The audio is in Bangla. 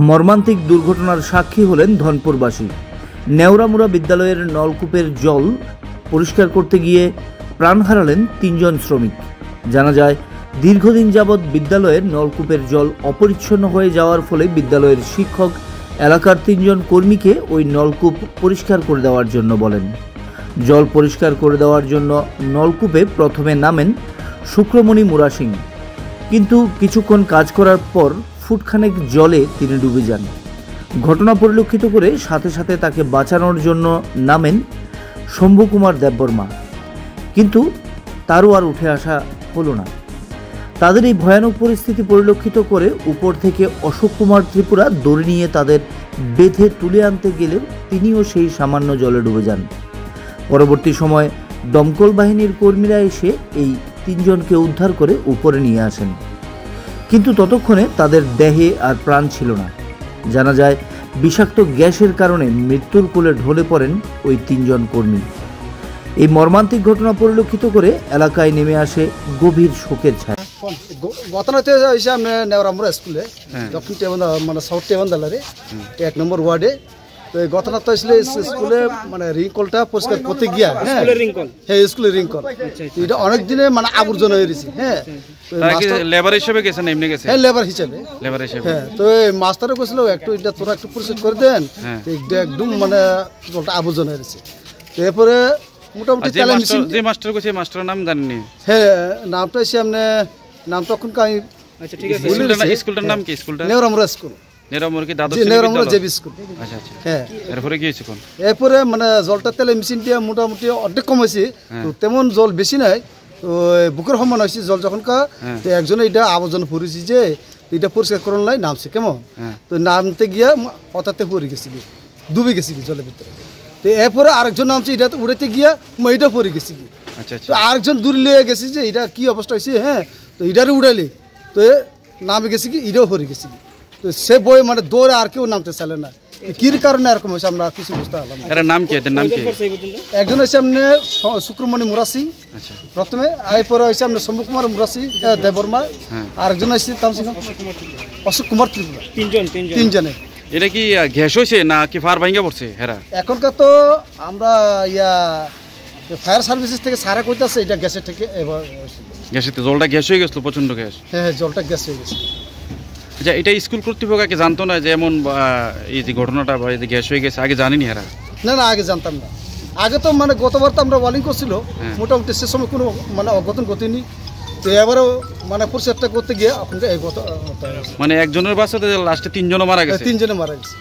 মর্মান্তিক দুর্ঘটনার সাক্ষী হলেন ধনপুরবাসী। নেওরামুড়া বিদ্যালয়ের নলকূপের জল পরিষ্কার করতে গিয়ে প্রাণ হারালেন ৩ জন শ্রমিক। জানা যায়, দীর্ঘদিন যাবৎ বিদ্যালয়ের নলকূপের জল অপরিচ্ছন্ন হয়ে যাওয়ার ফলে বিদ্যালয়ের শিক্ষক এলাকার ৩ জন কর্মীকে ওই নলকূপ পরিষ্কার করে দেওয়ার জন্য বলেন। জল পরিষ্কার করে দেওয়ার জন্য নলকূপে প্রথমে নামেন শুক্রমণি মুরা সিং, কিন্তু কিছুক্ষণ কাজ করার পর ফুটখানেক জলে তিনি ডুবে যান। ঘটনা পরিলক্ষিত করে সাথে সাথে তাকে বাঁচানোর জন্য নামেন শম্ভু কুমার দেববর্মা, কিন্তু তারও আর উঠে আসা হলো না। তাদের এই ভয়ানক পরিস্থিতি পরিলক্ষিত করে উপর থেকে অশোক কুমার ত্রিপুরা দড়ি নিয়ে তাদের বেঁধে তুলে আনতে গেলেও তিনিও সেই সামান্য জলে ডুবে যান। পরবর্তী সময় দমকল বাহিনীর কর্মীরা এসে এই ৩ জনকে উদ্ধার করে উপরে নিয়ে আসেন, কিন্তু ততক্ষণে তাদের দেহে আর প্রাণ ছিল না। জানা যায়, বিষাক্ত গ্যাসের কারণে মৃত্যুর কোলে ঢলে পড়েন ওই ৩ জন কর্মী। এই মর্মান্তিক ঘটনা পরিলক্ষিত করে এলাকায় নেমে আসে গভীর শোকের ছায়া। ঘটনাতে হয়েছে আমি নেওরামুড়া স্কুলে দক্ষিণ টেবন্দা মানে সাউথ টেবন্দালারে ১ নম্বর ওয়ার্ডে। তো এই ঘটনাটা আসলে স্কুলে মানে রিংকলটা পরিষ্কার করতে গিয়া, হ্যাঁ স্কুলের রিংকল এটা অনেক দিনে মানে আবর্জনা হয়ে গেছে। হ্যাঁ, লেবার হিসেবে গেছেন, এমনি গেছে? হ্যাঁ, লেবার হিসেবে। হ্যাঁ, তো এই মাস্টারে কইছিল একটু এটা তোরা একটু পরিষ্কার করে দেন, একদম মানে জলটা আবর্জনা হয়ে গেছে। এরপরে মোটামুটি যে মাস্টার কইছে মাস্টারের নাম জানেননি? হ্যাঁ, নামটা এসে আপনি নাম তখন আমি। আচ্ছা, ঠিক আছে। স্কুলটার নাম কি? স্কুলটা নেওরামুড়া স্কুল। নেওরামুড়া কি দাদু? নেওরামুড়া জেবি স্কুল। আচ্ছা আচ্ছা। হ্যাঁ, এরপরে কি হয়েছে কোন? এরপরে মানে জলটা তেলে মেশিন দিয়ে মোটামুটি অর্ধেক কমাইছে, তো তেমন জল বেশি নাই। তো বুকের সমান হয়েছে জল যখন তো একজনে এটা আবর্জনা পড়েছি যে এটা পরিষ্কার করার নাই নামছে কেমন, তো নামতে গিয়া হঠাৎ পড়ে গেছি, ডুবে গেছি জলের ভিতরে। তো এরপরে আরেকজন নামছে, এটা উড়াইতে গিয়া এটা পড়ে গেছি। আচ্ছা আচ্ছা। তো আরেকজন দূরে লিয়ে গেছি যে এটা কি অবস্থা হয়েছে। হ্যাঁ, তো এটারে উড়াইলে তো নামে গেছি কি এটাও পড়ে গেছি। তো সে বই মানে দৌড়ে আর কেউ নামতে চাইলে না, কির কারণে এরকম হয়েছে আমরা কিছু বুঝতে পারলাম না। এর নাম কি? এদের নাম কি? একজন হচ্ছে আপনি শুক্রমণি মুরা সিং প্রথমে, এরপরে হয়েছে আপনি শম্ভু কুমার মুরা সিং দেববর্মা, আরেকজন হচ্ছে অশোক কুমার ত্রিপুরা। ৩ জনে। এটা কি গ্যাস হয়েছে না কি ফায়ার ভাঙ্গা পড়ছে? হেরা এখনকার তো আমরা ফায়ার সার্ভিসেস থেকে সারা কইতাছে এটা গ্যাসের থেকে। গ্যাসের জলটা গ্যাস হয়ে গেছিল, প্রচন্ড গ্যাস। হ্যাঁ, জলটা গ্যাস হয়ে গেছে। আচ্ছা, এটা স্কুল কর্তৃপক্ষকে জানতো না যে এমন এই যে ঘটনাটা বা এই যে গ্যাস হয়ে গেছে? আগে জানিনি এরা? না, আগে জানতাম না। আগে তো মানে গতবার তো আমরা ওয়ালিং করছিল, মোটামুটি সে সময় কোনো মানে অঘটন ঘটেনি। তো এবারও মানে পরিষ্কারটা করতে গিয়ে আপনাকে এই মানে একজনের বাসাতে লাস্টে ৩ জন মারা গেছে। ৩ জনে মারা গেছে।